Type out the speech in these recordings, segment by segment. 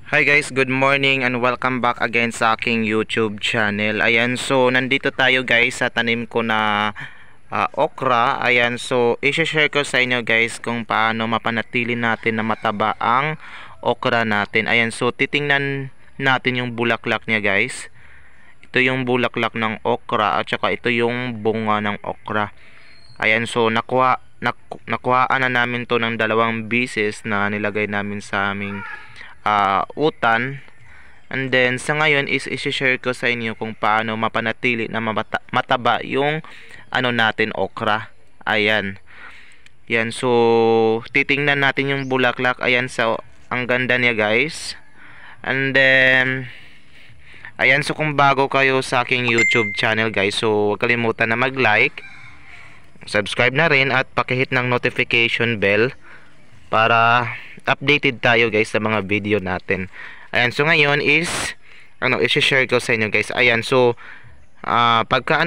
Hi guys, good morning and welcome back again sa aking YouTube channel. Ayan, so nandito tayo guys sa tanim ko na okra. Ayan, so i-share ko sa inyo guys kung paano mapanatili natin na mataba ang okra natin. Ayan, so titingnan natin yung bulaklak niya guys. Ito yung bulaklak ng okra at saka ito yung bunga ng okra. Ayan, so nakuhaan na namin to ng 2 beses na nilagay namin sa aming utan. And then sa ngayon is i-share ko sa inyo kung paano mapanatili na mataba yung natin okra. Ayan. Yan, so titingnan natin yung bulaklak. Ayan, so ang ganda niya guys. And then ayan, so kung bago kayo sa aking YouTube channel guys, so huwag kalimutan na mag-like, subscribe na rin at pakihit ng notification bell para updated tayo guys sa mga video natin. Ayan, so ngayon is i-share ko sa inyo guys. Ayan, so pagka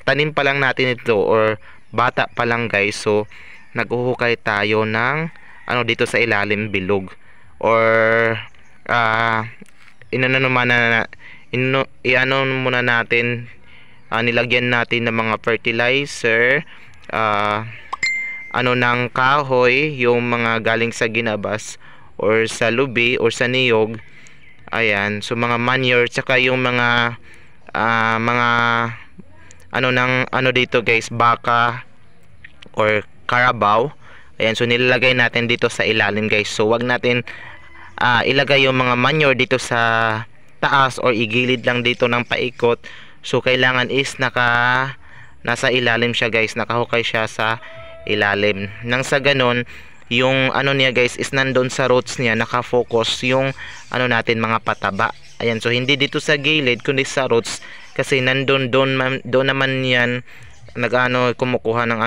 tanim pa lang natin ito or bata pa lang guys, so naghuhukay tayo ng dito sa ilalim, bilog or muna natin, nilagyan natin ng mga fertilizer, ng kahoy, yung mga galing sa ginabas or sa lubi or sa niyog. Ayan, so mga manure, tsaka yung mga dito guys, baka or carabao. Ayan, so nilalagay natin dito sa ilalim guys. So wag natin ilagay yung mga manure dito sa taas or igilid lang dito ng paikot. So kailangan is nasa ilalim siya guys, nakahukay siya sa ilalim. Nang sa ganon, yung niya guys is nandun sa roots niya, nakafocus yung natin mga pataba. Ayan, so hindi dito sa gilid kundi sa roots, kasi nandun doon naman yan kumukuha ng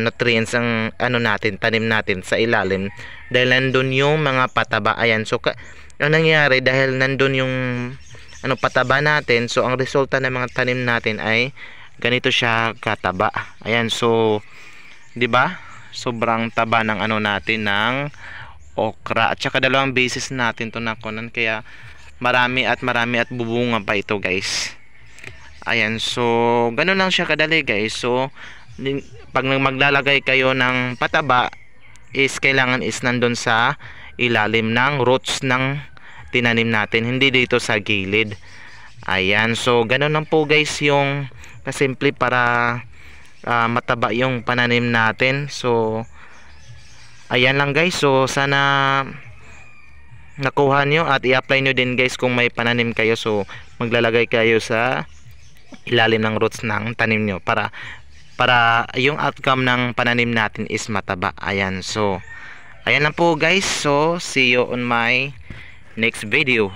nutrients ang natin, tanim natin sa ilalim, dahil nandun yung mga pataba. Ayan, so ang nangyari dahil nandun yung pataba natin, so ang resulta ng mga tanim natin ay ganito siya kataba. Ayan, so 'di ba? Sobrang taba ng natin ng okra. At saka 2 beses natin to nakunan, kaya marami at bubunga pa ito guys. Ayan, so ganoon lang siya kadali guys. So pag maglalagay kayo ng pataba is kailangan is nandun sa ilalim ng roots ng tinanim natin, hindi dito sa gilid. Ayan, so ganoon lang po guys yung kasimple para mataba yung pananim natin. So ayan lang guys, so sana nakuha nyo at i-apply nyo din guys kung may pananim kayo. So maglalagay kayo sa ilalim ng roots ng tanim nyo para yung outcome ng pananim natin is mataba. Ayan, so ayan lang po guys, so see you on my next video.